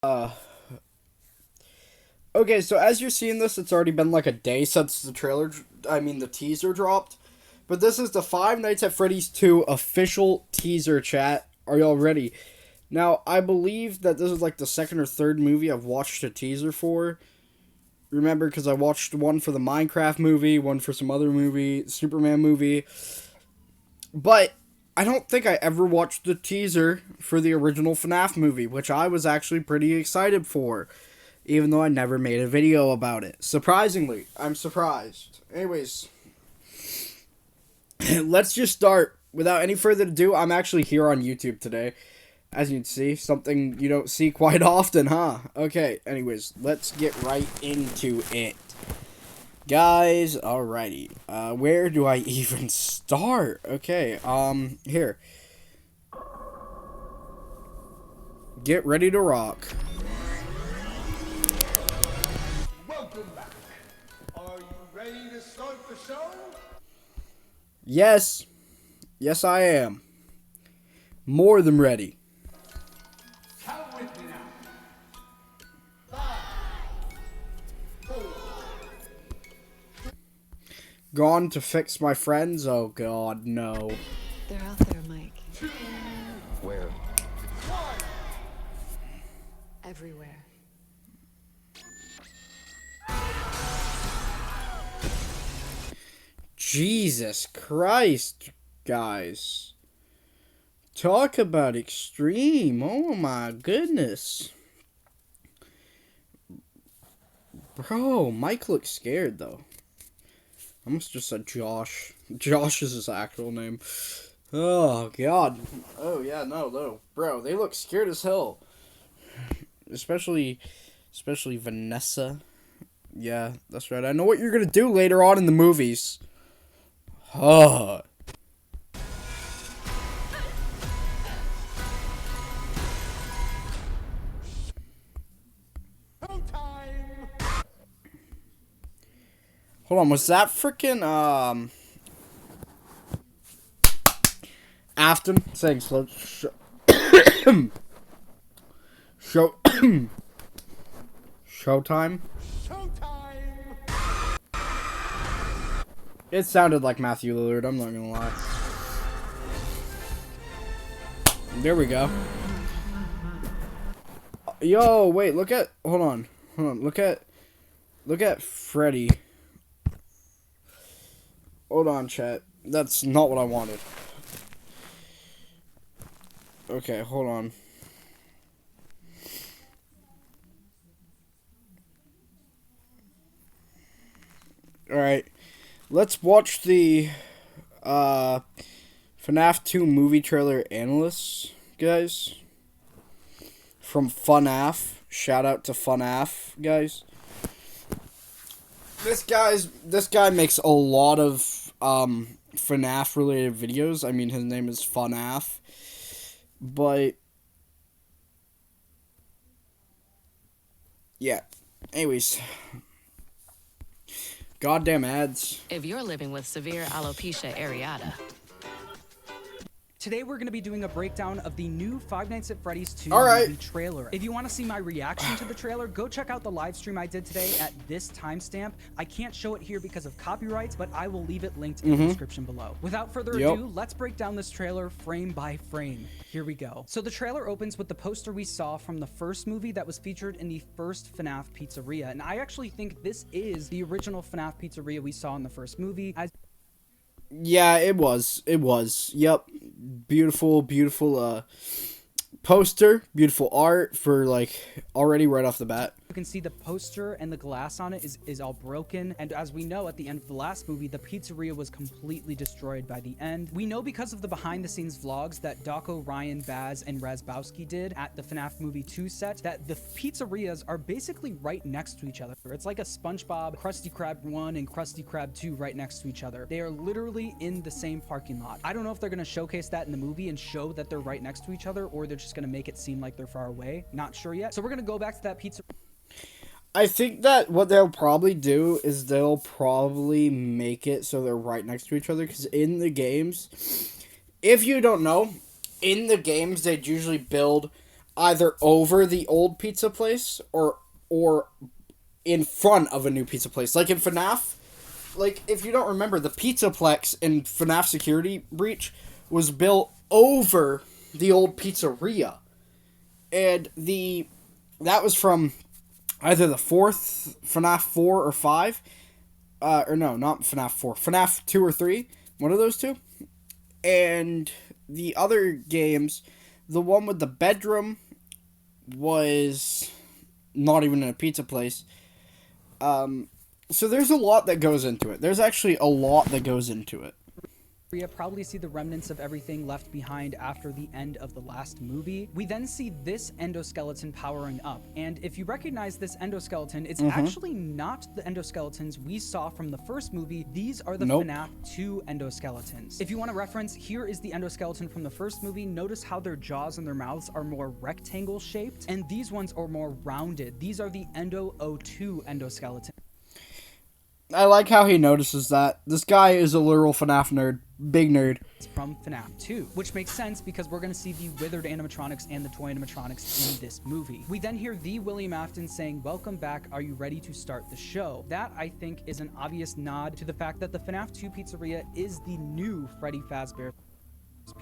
Uh, okay, so as you're seeing this, it's already been like a day since the teaser dropped. But this is the Five Nights at Freddy's 2 official teaser, chat. Are y'all ready? Now, I believe that this is like the second or third movie I've watched a teaser for. Remember, because I watched one for the Minecraft movie, one for some other movie, Superman movie. But I don't think I ever watched the teaser for the original FNAF movie, which I was actually pretty excited for, even though I never made a video about it. Surprisingly, I'm surprised. Anyways, let's just start. Without any further ado, I'm actually here on YouTube today. As you can see, something you don't see quite often, huh? Okay, anyways, let's get right into it. Guys, alrighty. Where do I even start? Okay, here. Get ready to rock. Welcome back. Are you ready to start the show? Yes. Yes, I am. More than ready. Count with me now. 5, 4. Gone to fix my friends? Oh, God, no. They're out there, Mike. Where? 1. Everywhere. Jesus Christ, guys. Talk about extreme. Oh, my goodness. Bro, Mike looks scared, though. I almost just said Josh. Josh is his actual name. Oh, God. Oh, yeah, no. Bro, they look scared as hell. Especially Vanessa. Yeah, that's right. I know what you're gonna do later on in the movies. Oh. Showtime. Hold on, was that freaking, Afton saying slow show Showtime? Showtime. It sounded like Matthew Lillard, I'm not gonna lie. There we go. Yo, wait, hold on, look at Freddy. Hold on, chat. That's not what I wanted. Okay, hold on. Alright. Let's watch the FNAF 2 movie trailer analysts, guys. From FNAF. Shout out to FNAF, guys. This guy makes a lot of FNAF related videos. I mean, his name is FNAF. But yeah. Anyways, goddamn ads. If you're living with severe alopecia areata, Today we're going to be doing a breakdown of the new Five Nights at Freddy's 2 All right. movie trailer. If you want to see my reaction to the trailer, go check out the live stream I did today at this timestamp. I can't show it here because of copyrights, but I will leave it linked in the description below. Without further ado, let's break down this trailer frame by frame. Here we go. So the trailer opens with the poster we saw from the first movie that was featured in the first FNAF pizzeria. And I actually think this is the original FNAF pizzeria we saw in the first movie. Yeah, it was. Yep. Beautiful, poster. Beautiful art for, like, already right off the bat. You can see the poster and the glass on it is all broken. And as we know, at the end of the last movie, the pizzeria was completely destroyed by the end. We know because of the behind the scenes vlogs that Daco, Ryan, Baz, and Razbowski did at the FNAF movie 2 set that the pizzerias are basically right next to each other. It's like a SpongeBob, Krusty Krab 1 and Krusty Krab 2 right next to each other. They are literally in the same parking lot. I don't know if they're going to showcase that in the movie and show that they're right next to each other, or they're just going to make it seem like they're far away. Not sure yet. So we're going to go back to that pizza. I think that what they'll probably do is they'll probably make it so they're right next to each other, because in the games, if you don't know, in the games they'd usually build either over the old pizza place or in front of a new pizza place. Like in FNAF, like if you don't remember, the Pizzaplex in FNAF Security Breach was built over the old pizzeria. And that was from either the fourth FNAF 4 or 5. Or no, not FNAF 4. FNAF 2 or 3. One of those two. And the other games, the one with the bedroom was not even in a pizza place. So there's a lot that goes into it. There's actually a lot that goes into it. We probably see the remnants of everything left behind after the end of the last movie. We then see this endoskeleton powering up. And if you recognize this endoskeleton, it's actually not the endoskeletons we saw from the first movie. These are the FNAF 2 endoskeletons. If you want a reference, here is the endoskeleton from the first movie. Notice how their jaws and their mouths are more rectangle shaped, and these ones are more rounded. These are the Endo 02 endoskeletons. I like how he notices that. This guy is a literal FNAF nerd. Big nerd. From FNAF 2, which makes sense because we're going to see the withered animatronics and the toy animatronics in this movie. We then hear the William Afton saying, "Welcome back, are you ready to start the show?" That, I think, is an obvious nod to the fact that the FNAF 2 pizzeria is the new Freddy Fazbear's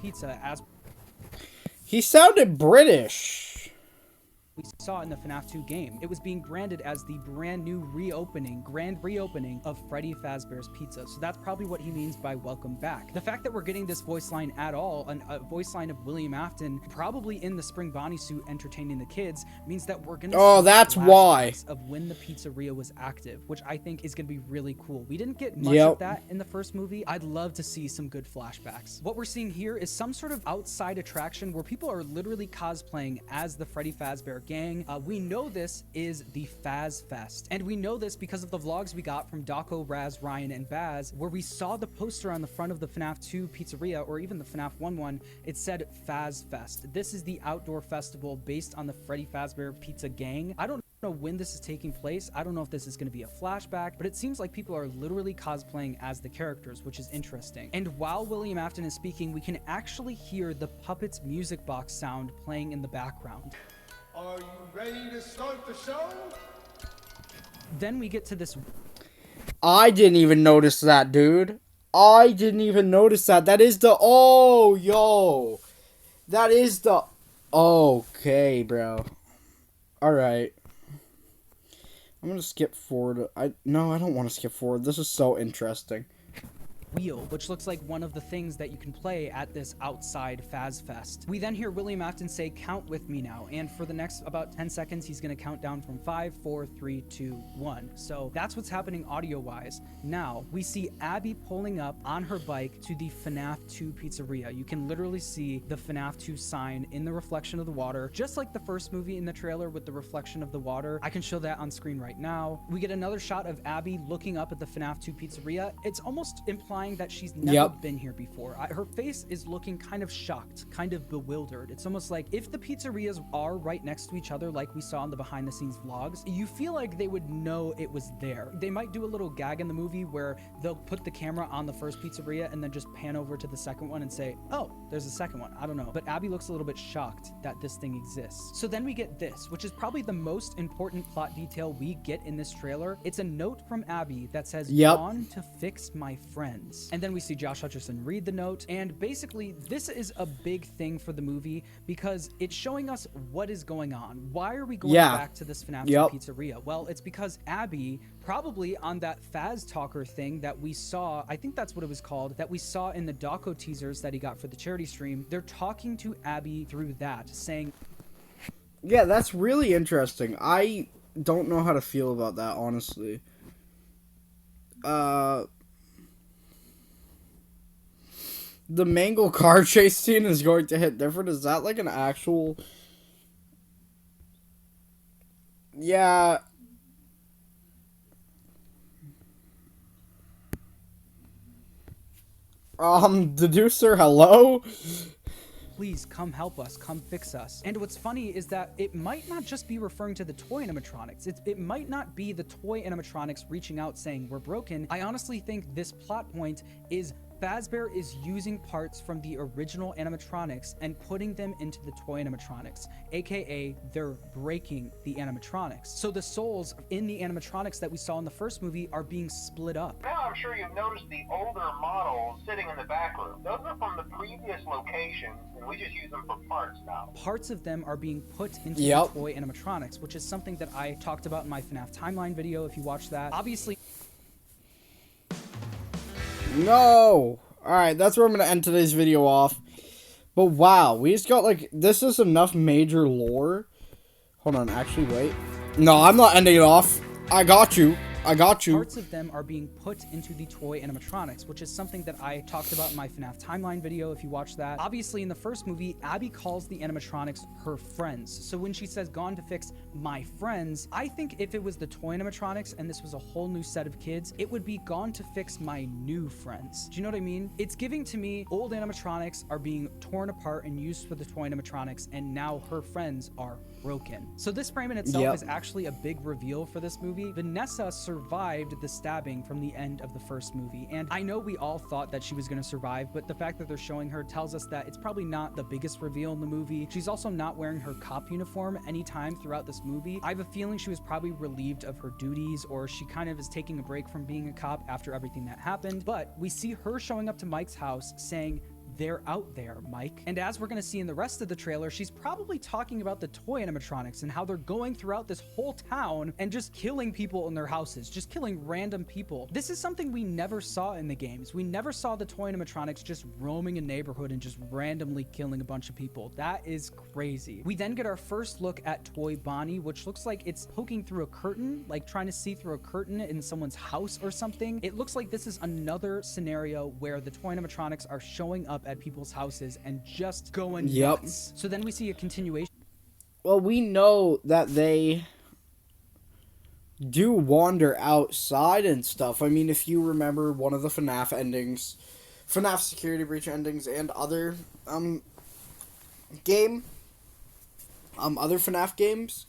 Pizza, as He sounded British. we saw in the FNAF 2 game. It was being branded as the brand new grand reopening of Freddy Fazbear's Pizza. So that's probably what he means by welcome back. The fact that we're getting this voice line at all, a voice line of William Afton, probably in the spring Bonnie suit entertaining the kids, means that we're gonna see that's why. of when the pizzeria was active, which I think is gonna be really cool. We didn't get much of that in the first movie. I'd love to see some good flashbacks. What we're seeing here is some sort of outside attraction where people are literally cosplaying as the Freddy Fazbear gang. We know this is the Faz Fest, and we know this because of the vlogs we got from Daco, Raz, Ryan, and Baz, where we saw the poster on the front of the FNAF 2 pizzeria, or even the FNAF 1 one. It said Faz Fest. This is the outdoor festival based on the Freddy Fazbear Pizza gang. I don't know when this is taking place. I don't know if this is going to be a flashback, but it seems like people are literally cosplaying as the characters, which is interesting. And while William Afton is speaking, we can actually hear the puppet's music box sound playing in the background. Are you ready to start the show? Then we get to this. I didn't even notice that, dude. I didn't even notice that. That is the... Oh, yo. That is the... Okay, bro. Alright. I'm gonna skip forward. No, I don't want to skip forward. This is so interesting. Wheel, which looks like one of the things that you can play at this outside Faz Fest. We then hear William Afton say, "Count with me now," and for the next about 10 seconds, he's going to count down from 5, 4, 3, 2, 1. So that's what's happening audio-wise. Now, we see Abby pulling up on her bike to the FNAF 2 pizzeria. You can literally see the FNAF 2 sign in the reflection of the water, just like the first movie in the trailer with the reflection of the water. I can show that on screen right now. We get another shot of Abby looking up at the FNAF 2 pizzeria. It's almost implying that she's never been here before. Her face is looking kind of shocked, kind of bewildered. It's almost like if the pizzerias are right next to each other, like we saw in the behind the scenes vlogs, you feel like they would know it was there. They might do a little gag in the movie where they'll put the camera on the first pizzeria and then just pan over to the second one and say, "Oh, there's a second one." I don't know. But Abby looks a little bit shocked that this thing exists. So then we get this, which is probably the most important plot detail we get in this trailer. It's a note from Abby that says, "Gone to fix my friends." And then we see Josh Hutcherson read the note, and basically this is a big thing for the movie because it's showing us what is going on. Why are we going back to this FNAF 2 pizzeria? Well, it's because Abby, probably on that Faz Talker thing that we saw, I think that's what it was called, that we saw in the Daco teasers that he got for the charity stream, they're talking to Abby through that, saying... Yeah, that's really interesting. I don't know how to feel about that, honestly. The Mangle car chase scene is going to hit different. Is that like an actual... Yeah. Deducer, hello? Please come help us, come fix us. And what's funny is that it might not just be referring to the toy animatronics. It might not be the toy animatronics reaching out saying we're broken. I honestly think this plot point is Fazbear is using parts from the original animatronics and putting them into the toy animatronics, aka they're breaking the animatronics. So the souls in the animatronics that we saw in the first movie are being split up. Now I'm sure you've noticed the older models sitting in the back room. Those are from the previous locations, and we just use them for parts now. Parts of them are being put into the toy animatronics, which is something that I talked about in my FNAF timeline video if you watch that. Obviously... No! Alright, that's where I'm going to end today's video off. But wow, we just got like, this is enough major lore. Hold on, actually, wait. No, I'm not ending it off. I got you. I got you. Parts of them are being put into the toy animatronics, which is something that I talked about in my FNAF timeline video if you watch that. Obviously, in the first movie, Abby calls the animatronics her friends. So when she says, gone to fix my friends, I think if it was the toy animatronics and this was a whole new set of kids, it would be gone to fix my new friends. Do you know what I mean? It's giving to me old animatronics are being torn apart and used for the toy animatronics, and now her friends are broken. So this frame in itself is actually a big reveal for this movie. Vanessa survived the stabbing from the end of the first movie, and I know we all thought that she was going to survive, but the fact that they're showing her tells us that it's probably not the biggest reveal in the movie. She's also not wearing her cop uniform anytime throughout this movie. I have a feeling she was probably relieved of her duties, or she kind of is taking a break from being a cop after everything that happened. But we see her showing up to Mike's house saying, "They're out there, Mike." And as we're going to see in the rest of the trailer, she's probably talking about the toy animatronics and how they're going throughout this whole town and just killing people in their houses, just killing random people. This is something we never saw in the games. We never saw the toy animatronics just roaming a neighborhood and just randomly killing a bunch of people. That is crazy. We then get our first look at Toy Bonnie, which looks like it's poking through a curtain, like trying to see through a curtain in someone's house or something. It looks like this is another scenario where the toy animatronics are showing up at people's houses and just going nuts. So then we see a continuation. Well, we know that they do wander outside and stuff. I mean, if you remember one of the FNAF endings, FNAF Security Breach endings, and other other FNAF games,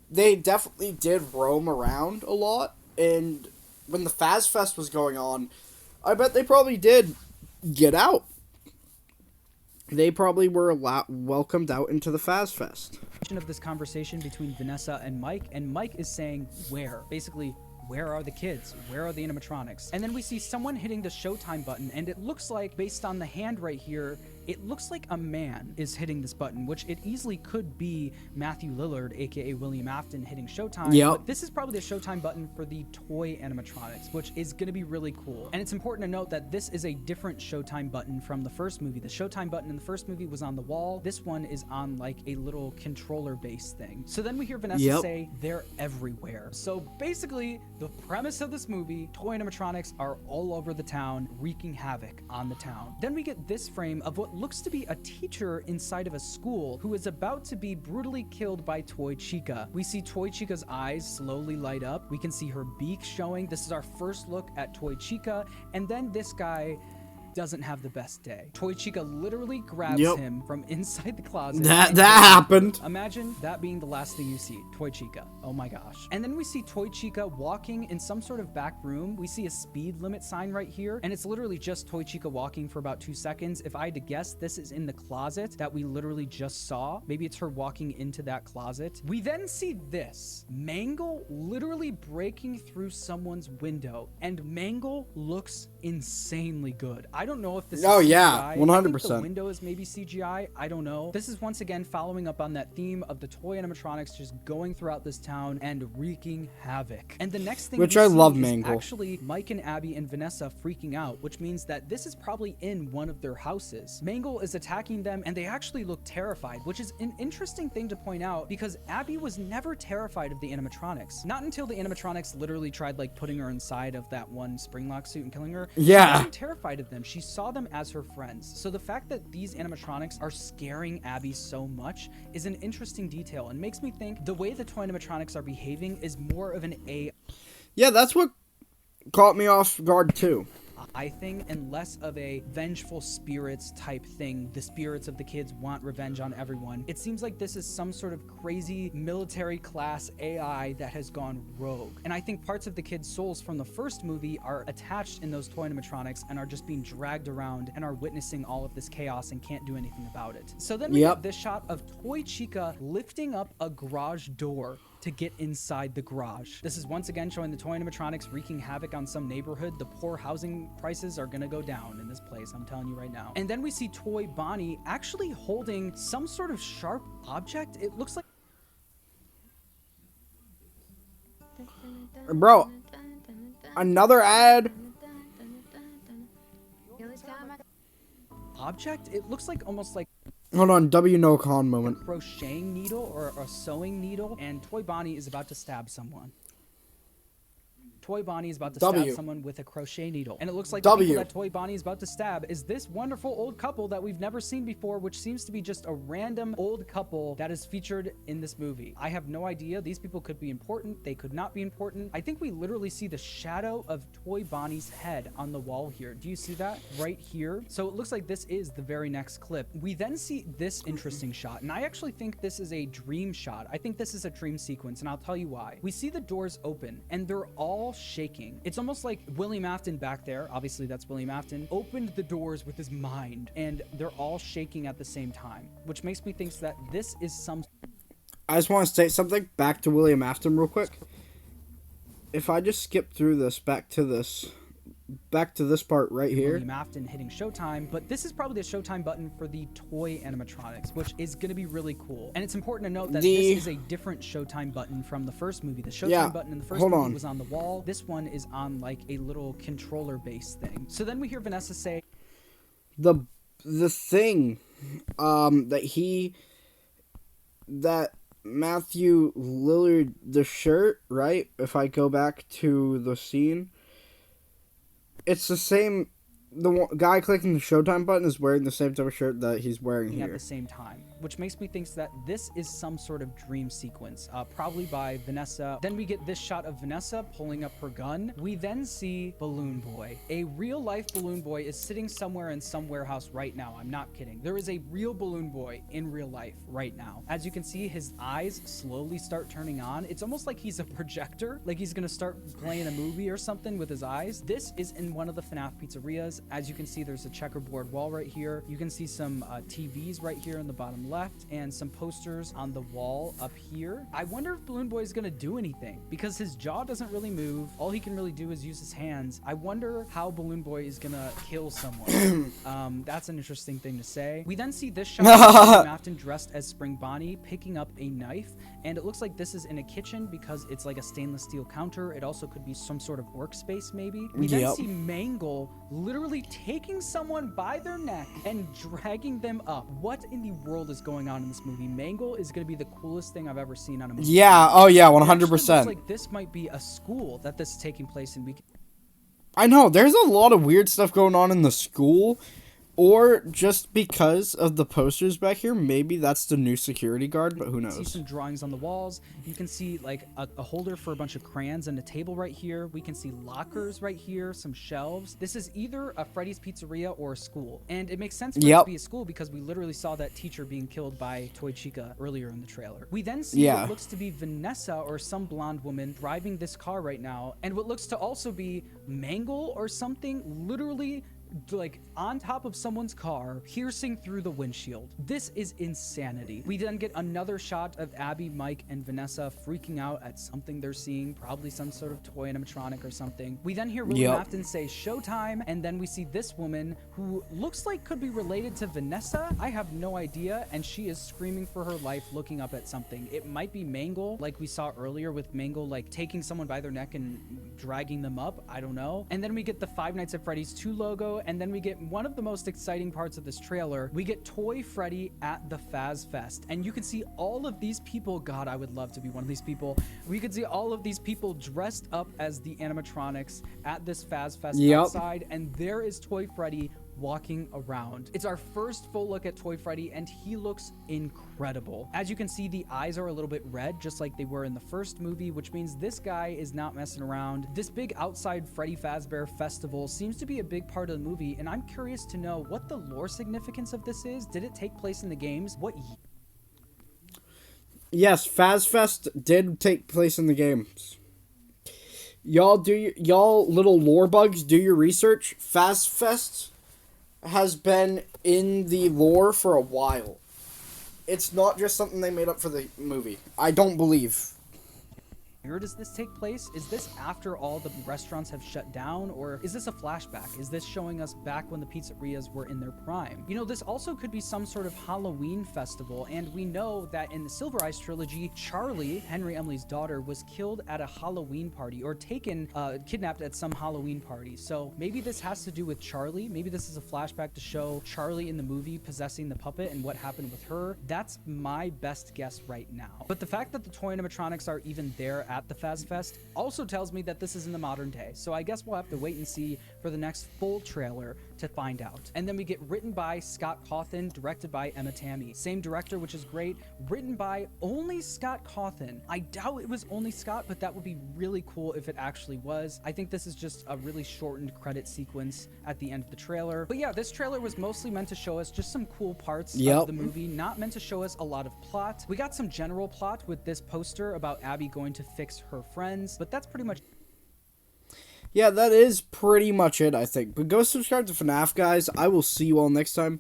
they definitely did roam around a lot. And when the Faz Fest was going on, I bet they probably did get out. They probably were welcomed out into the Faz Fest. Of this conversation between Vanessa and Mike is saying, where? Basically, where are the kids? Where are the animatronics? And then we see someone hitting the Showtime button, and it looks like, based on the hand right here, it looks like a man is hitting this button, which it easily could be Matthew Lillard, aka William Afton, hitting Showtime. But this is probably the Showtime button for the toy animatronics, which is going to be really cool. And it's important to note that this is a different Showtime button from the first movie. The Showtime button in the first movie was on the wall. This one is on like a little controller-based thing. So then we hear Vanessa say, "They're everywhere." So basically, the premise of this movie, toy animatronics are all over the town, wreaking havoc on the town. Then we get this frame of what looks to be a teacher inside of a school who is about to be brutally killed by Toy Chica. We see Toy Chica's eyes slowly light up. We can see her beak showing. This is our first look at Toy Chica. And then this guy doesn't have the best day. Toy Chica literally grabs him from inside the closet. That happened. Imagine that being the last thing you see. Toy Chica. Oh my gosh. And then we see Toy Chica walking in some sort of back room. We see a speed limit sign right here, and it's literally just Toy Chica walking for about 2 seconds. If I had to guess, this is in the closet that we literally just saw. Maybe it's her walking into that closet. We then see this. Mangle literally breaking through someone's window, and Mangle looks insanely good. I don't know if this is CGI. 100%. I think the window is maybe CGI. I don't know. This is once again following up on that theme of the toy animatronics just going throughout this town and wreaking havoc. And the next thing which I love, is Mangle. actually Mike and Abby and Vanessa freaking out, which means that this is probably in one of their houses. Mangle is attacking them, and they actually look terrified, which is an interesting thing to point out because Abby was never terrified of the animatronics. Not until the animatronics literally tried like putting her inside of that one Springlock suit and killing her. She wasn't terrified of them. She saw them as her friends. So the fact that these animatronics are scaring Abby so much is an interesting detail and makes me think the way the toy animatronics are behaving is more of an AI. Yeah, that's what caught me off guard too. eye thing and less of a vengeful spirits type thing. The spirits of the kids want revenge on everyone. It seems like this is some sort of crazy military class AI that has gone rogue. And I think parts of the kids' souls from the first movie are attached in those toy animatronics and are just being dragged around and are witnessing all of this chaos and can't do anything about it. So then we get this shot of Toy Chica lifting up a garage door to get inside the garage. This is once again showing the toy animatronics wreaking havoc on some neighborhood. The poor housing prices are gonna go down in this place, I'm telling you right now. And then we see Toy Bonnie actually holding some sort of sharp object. It looks like... Bro, another ad? Object? It looks like almost like Hold on, W no con moment. crocheting needle or a sewing needle, and Toy Bonnie is about to stab someone. Toy Bonnie is about to stab someone with a crochet needle. And it looks like the people that Toy Bonnie is about to stab is this wonderful old couple that we've never seen before, which seems to be just a random old couple that is featured in this movie. I have no idea. These people could be important. They could not be important. I think we literally see the shadow of Toy Bonnie's head on the wall here. Do you see that right here? So it looks like this is the very next clip. We then see this interesting shot, and I actually think this is a dream shot. I think this is a dream sequence, and I'll tell you why. We see the doors open, and they're all shaking. It's almost like William Afton back there, obviously that's William Afton, opened the doors with his mind, and they're all shaking at the same time, which makes me think that this is some... I just want to say something back to William Afton real quick. If I just skip through this, back to this part right here. William Afton hitting Showtime, but this is probably the Showtime button for the toy animatronics, which is going to be really cool. And it's important to note that this is a different Showtime button from the first movie. The Showtime button in the first movie was on the wall. This one is on like a little controller-based thing. So then we hear Vanessa say, the thing that Matthew Lillard, the shirt, right? If I go back to the scene, it's the same. The guy clicking the Showtime button is wearing the same type of shirt that he's wearing here. At the same time, which makes me think that this is some sort of dream sequence, probably by Vanessa. Then we get this shot of Vanessa pulling up her gun. We then see Balloon Boy. A real-life Balloon Boy is sitting somewhere in some warehouse right now. I'm not kidding. There is a real Balloon Boy in real life right now. As you can see, his eyes slowly start turning on. It's almost like he's a projector, like he's gonna start playing a movie or something with his eyes. This is in one of the FNAF pizzerias. As you can see, there's a checkerboard wall right here. You can see some TVs right here in the bottom left and some posters on the wall up here. I wonder if Balloon Boy is going to do anything because his jaw doesn't really move. All he can really do is use his hands. I wonder how Balloon Boy is going to kill someone. That's an interesting thing to say. We then see this shot of Afton dressed as Spring Bonnie picking up a knife, and it looks like this is in a kitchen because it's like a stainless steel counter. It also could be some sort of workspace maybe. We then see Mangle literally taking someone by their neck and dragging them up. What in the world is going on in this movie? Mangle is going to be the coolest thing I've ever seen on a movie. Yeah, oh yeah, 100%. It looks like this might be a school that this is taking place in. I know, there's a lot of weird stuff going on in the school. Or just because of the posters back here, maybe that's the new security guard, but who knows? You can see some drawings on the walls. You can see like a holder for a bunch of crayons and a table right here. We can see lockers right here, some shelves. This is either a Freddy's Pizzeria or a school. And it makes sense for it to be a school because we literally saw that teacher being killed by Toy Chica earlier in the trailer. We then see what looks to be Vanessa or some blonde woman driving this car right now. And what looks to also be Mangle or something literally like on top of someone's car, piercing through the windshield. This is insanity. We then get another shot of Abby, Mike, and Vanessa freaking out at something they're seeing, probably some sort of toy animatronic or something. We then hear William Afton say Showtime, and then we see this woman who looks like could be related to Vanessa. I have no idea, and she is screaming for her life, looking up at something. It might be Mangle, like we saw earlier with Mangle, like taking someone by their neck and dragging them up. I don't know. And then we get the Five Nights at Freddy's 2 logo, and then we get one of the most exciting parts of this trailer. We get Toy Freddy at the Faz Fest, and you can see all of these people. God, I would love to be one of these people. We could see all of these people dressed up as the animatronics at this Faz Fest outside, and there is Toy Freddy walking around. It's our first full look at Toy Freddy, and he looks incredible. As you can see, the eyes are a little bit red, just like they were in the first movie, which means this guy is not messing around. This big outside Freddy Fazbear Festival seems to be a big part of the movie, and I'm curious to know what the lore significance of this is. Did it take place in the games? Yes, FazFest did take place in the games. Y'all little lore bugs, do your research. FazFest has been in the lore for a while. It's not just something they made up for the movie. I don't believe. Where does this take place? Is this after all the restaurants have shut down, or is this a flashback? Is this showing us back when the pizzerias were in their prime? You know, this also could be some sort of Halloween festival, and we know that in the Silver Eyes trilogy, Charlie, Henry Emily's daughter, was killed at a Halloween party, or kidnapped at some Halloween party. So maybe this has to do with Charlie. Maybe this is a flashback to show Charlie in the movie possessing the puppet and what happened with her. That's my best guess right now. But the fact that the toy animatronics are even there at the FazFest also tells me that this is in the modern day. So I guess we'll have to wait and see for the next full trailer to find out. And then we get written by Scott Cawthon, directed by Emma Tammy. Same director, which is great. Written by only Scott Cawthon. I doubt it was only Scott, but that would be really cool if it actually was. I think this is just a really shortened credit sequence at the end of the trailer. But yeah, this trailer was mostly meant to show us just some cool parts of the movie, not meant to show us a lot of plot. We got some general plot with this poster about Abby going to fix her friends, but that's pretty much. Yeah, that is pretty much it, I think. But go subscribe to FNAF, guys. I will see you all next time.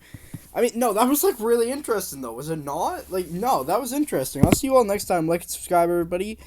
I mean, no, that was, like, really interesting, though. Was it not? Like, no, that was interesting. I'll see you all next time. Like and subscribe, everybody.